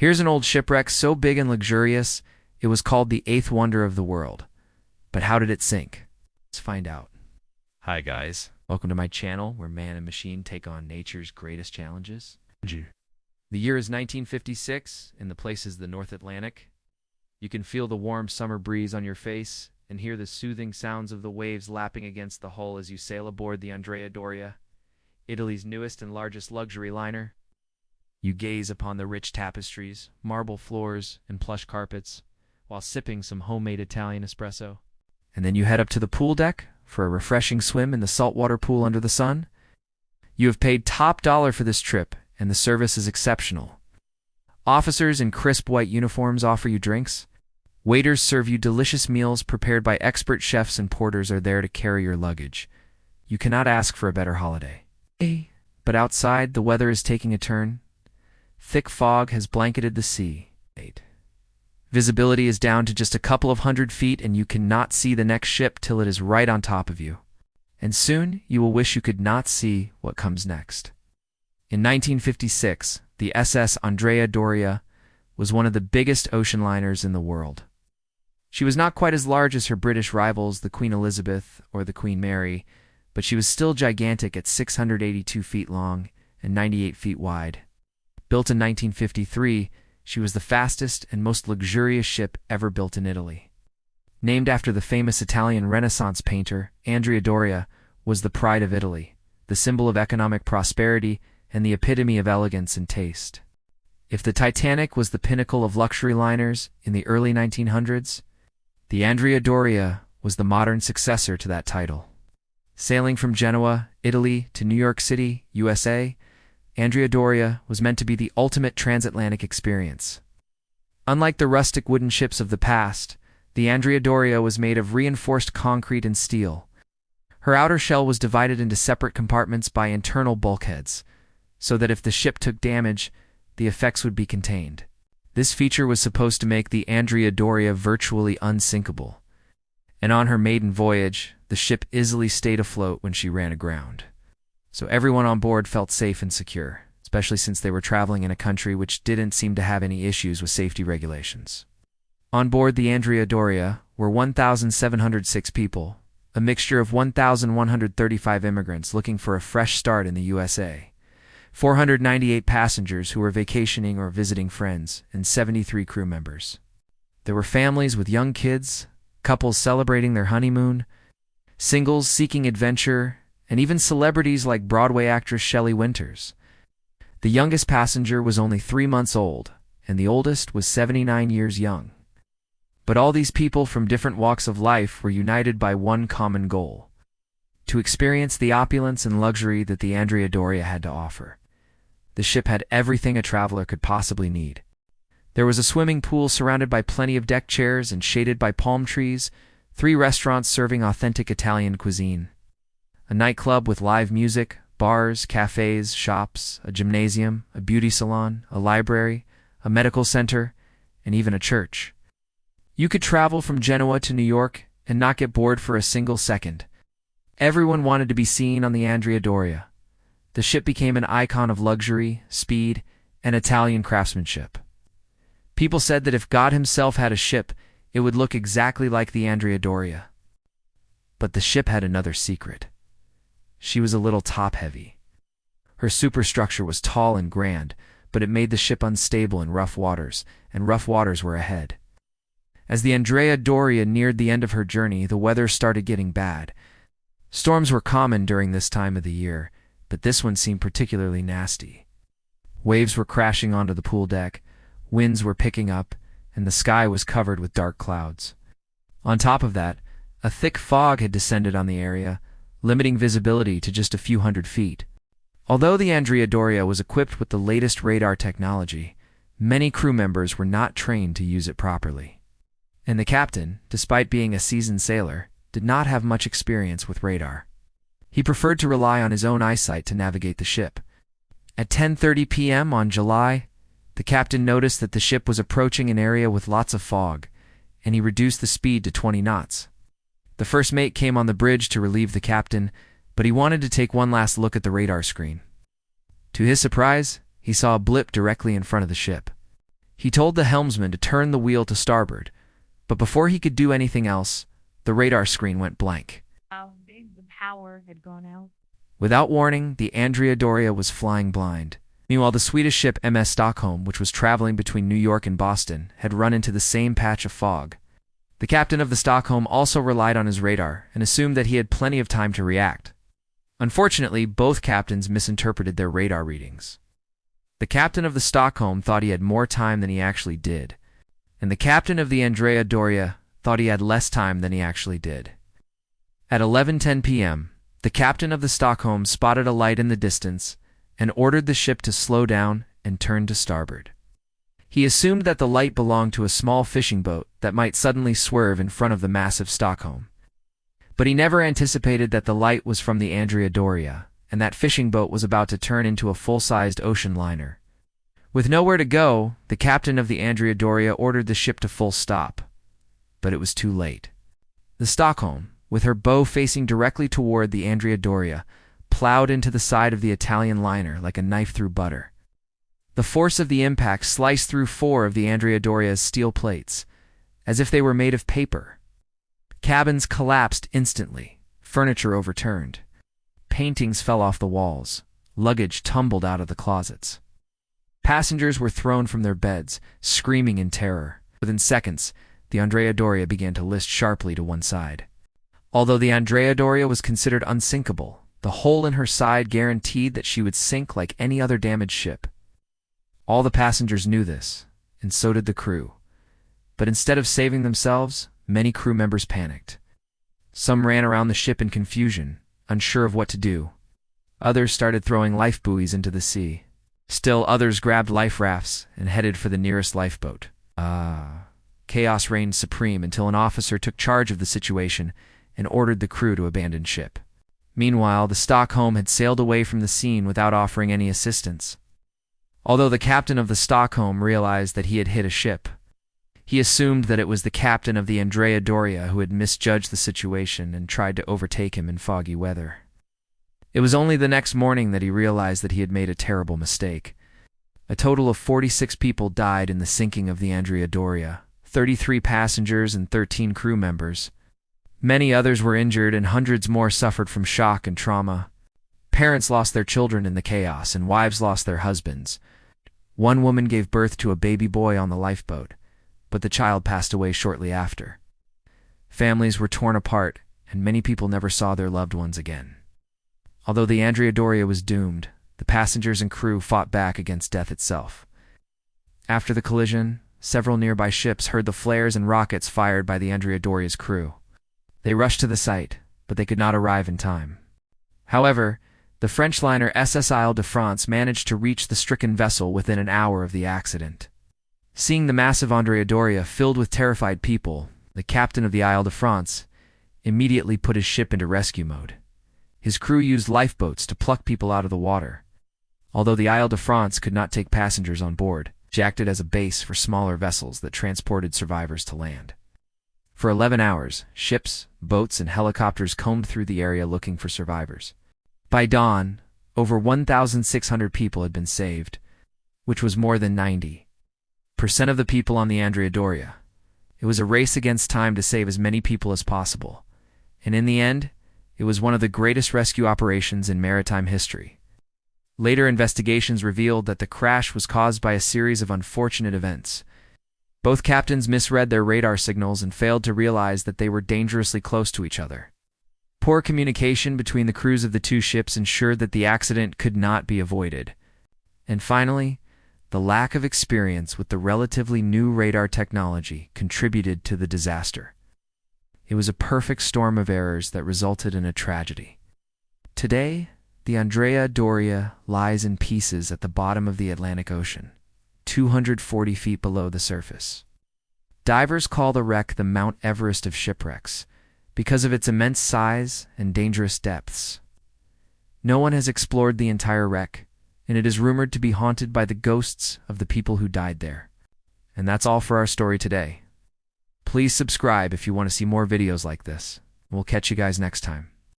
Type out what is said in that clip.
Here's an old shipwreck so big and luxurious, it was called the eighth wonder of the world. But how did it sink? Let's find out. Hi guys, welcome to my channel where man and machine take on nature's greatest challenges. The year is 1956, and the place is the North Atlantic. You can feel the warm summer breeze on your face and hear the soothing sounds of the waves lapping against the hull as you sail aboard the Andrea Doria, Italy's newest and largest luxury liner. You gaze upon the rich tapestries, marble floors, and plush carpets, while sipping some homemade Italian espresso. And then you head up to the pool deck for a refreshing swim in the saltwater pool under the sun. You have paid top dollar for this trip, and the service is exceptional. Officers in crisp white uniforms offer you drinks. Waiters serve you delicious meals prepared by expert chefs, and porters are there to carry your luggage. You cannot ask for a better holiday. But outside, the weather is taking a turn. Thick fog has blanketed the sea. Visibility is down to just a couple of 100 feet, and you cannot see the next ship till it is right on top of you. And soon you will wish you could not see what comes next. In 1956, the SS Andrea Doria was one of the biggest ocean liners in the world. She was not quite as large as her British rivals, the Queen Elizabeth or the Queen Mary, but she was still gigantic at 682 feet long and 98 feet wide. Built in 1953, she was the fastest and most luxurious ship ever built in Italy. Named after the famous Italian Renaissance painter, Andrea Doria was the pride of Italy, the symbol of economic prosperity and the epitome of elegance and taste. If the Titanic was the pinnacle of luxury liners in the early 1900s, the Andrea Doria was the modern successor to that title. Sailing from Genoa, Italy to New York City, USA, Andrea Doria was meant to be the ultimate transatlantic experience. Unlike the rustic wooden ships of the past, the Andrea Doria was made of reinforced concrete and steel. Her outer shell was divided into separate compartments by internal bulkheads, so that if the ship took damage, the effects would be contained. This feature was supposed to make the Andrea Doria virtually unsinkable, and on her maiden voyage, the ship easily stayed afloat when she ran aground. So everyone on board felt safe and secure, especially since they were traveling in a country which didn't seem to have any issues with safety regulations. On board the Andrea Doria were 1,706 people, a mixture of 1,135 immigrants looking for a fresh start in the USA, 498 passengers who were vacationing or visiting friends, and 73 crew members. There were families with young kids, couples celebrating their honeymoon, singles seeking adventure, and even celebrities like Broadway actress Shelley Winters. The youngest passenger was only 3 months old, and the oldest was 79 years young. But all these people from different walks of life were united by one common goal: to experience the opulence and luxury that the Andrea Doria had to offer. The ship had everything a traveler could possibly need. There was a swimming pool surrounded by plenty of deck chairs and shaded by palm trees, 3 restaurants serving authentic Italian cuisine, a nightclub with live music, bars, cafes, shops, a gymnasium, a beauty salon, a library, a medical center, and even a church. You could travel from Genoa to New York and not get bored for a single second. Everyone wanted to be seen on the Andrea Doria. The ship became an icon of luxury, speed, and Italian craftsmanship. People said that if God himself had a ship, it would look exactly like the Andrea Doria. But the ship had another secret. She was a little top-heavy. Her superstructure was tall and grand, but it made the ship unstable in rough waters, and rough waters were ahead. As the Andrea Doria neared the end of her journey, the weather started getting bad. Storms were common during this time of the year, but this one seemed particularly nasty. Waves were crashing onto the pool deck, winds were picking up, and the sky was covered with dark clouds. On top of that, a thick fog had descended on the area, limiting visibility to just a few 100 feet. Although the Andrea Doria was equipped with the latest radar technology, many crew members were not trained to use it properly. And the captain, despite being a seasoned sailor, did not have much experience with radar. He preferred to rely on his own eyesight to navigate the ship. At 10:30 p.m. on July, the captain noticed that the ship was approaching an area with lots of fog, and he reduced the speed to 20 knots. The first mate came on the bridge to relieve the captain, but he wanted to take one last look at the radar screen. To his surprise, he saw a blip directly in front of the ship. He told the helmsman to turn the wheel to starboard, but before he could do anything else, the radar screen went blank. The power had gone out. Without warning, the Andrea Doria was flying blind. Meanwhile, the Swedish ship MS Stockholm, which was traveling between New York and Boston, had run into the same patch of fog. The captain of the Stockholm also relied on his radar and assumed that he had plenty of time to react. Unfortunately, both captains misinterpreted their radar readings. The captain of the Stockholm thought he had more time than he actually did, and the captain of the Andrea Doria thought he had less time than he actually did. At 11:10 p.m., the captain of the Stockholm spotted a light in the distance and ordered the ship to slow down and turn to starboard. He assumed that the light belonged to a small fishing boat that might suddenly swerve in front of the massive Stockholm. But he never anticipated that the light was from the Andrea Doria, and that fishing boat was about to turn into a full-sized ocean liner. With nowhere to go, the captain of the Andrea Doria ordered the ship to full stop. But it was too late. The Stockholm, with her bow facing directly toward the Andrea Doria, plowed into the side of the Italian liner like a knife through butter. The force of the impact sliced through 4 of the Andrea Doria's steel plates, as if they were made of paper. Cabins collapsed instantly, furniture overturned. Paintings fell off the walls, luggage tumbled out of the closets. Passengers were thrown from their beds, screaming in terror. Within seconds, the Andrea Doria began to list sharply to one side. Although the Andrea Doria was considered unsinkable, the hole in her side guaranteed that she would sink like any other damaged ship. All the passengers knew this, and so did the crew. But instead of saving themselves, many crew members panicked. Some ran around the ship in confusion, unsure of what to do. Others started throwing life buoys into the sea. Still others grabbed life rafts and headed for the nearest lifeboat. Chaos reigned supreme until an officer took charge of the situation and ordered the crew to abandon ship. Meanwhile, the Stockholm had sailed away from the scene without offering any assistance. Although the captain of the Stockholm realized that he had hit a ship, he assumed that it was the captain of the Andrea Doria who had misjudged the situation and tried to overtake him in foggy weather. It was only the next morning that he realized that he had made a terrible mistake. A total of 46 people died in the sinking of the Andrea Doria, 33 passengers and 13 crew members. Many others were injured and hundreds more suffered from shock and trauma. Parents lost their children in the chaos and wives lost their husbands. One woman gave birth to a baby boy on the lifeboat, but the child passed away shortly after. Families were torn apart, and many people never saw their loved ones again. Although the Andrea Doria was doomed, the passengers and crew fought back against death itself. After the collision, several nearby ships heard the flares and rockets fired by the Andrea Doria's crew. They rushed to the site, but they could not arrive in time. However, the French liner SS Ile de France managed to reach the stricken vessel within an hour of the accident. Seeing the massive Andrea Doria filled with terrified people, the captain of the Ile de France immediately put his ship into rescue mode. His crew used lifeboats to pluck people out of the water. Although the Ile de France could not take passengers on board, she acted as a base for smaller vessels that transported survivors to land. For 11 hours, ships, boats, and helicopters combed through the area looking for survivors. By dawn, over 1,600 people had been saved, which was more than 90% of the people on the Andrea Doria. It was a race against time to save as many people as possible, and in the end, it was one of the greatest rescue operations in maritime history. Later investigations revealed that the crash was caused by a series of unfortunate events. Both captains misread their radar signals and failed to realize that they were dangerously close to each other. Poor communication between the crews of the two ships ensured that the accident could not be avoided. And finally, the lack of experience with the relatively new radar technology contributed to the disaster. It was a perfect storm of errors that resulted in a tragedy. Today, the Andrea Doria lies in pieces at the bottom of the Atlantic Ocean, 240 feet below the surface. Divers call the wreck the Mount Everest of shipwrecks because of its immense size and dangerous depths. No one has explored the entire wreck, and it is rumored to be haunted by the ghosts of the people who died there. And that's all for our story today. Please subscribe if you want to see more videos like this. We'll catch you guys next time.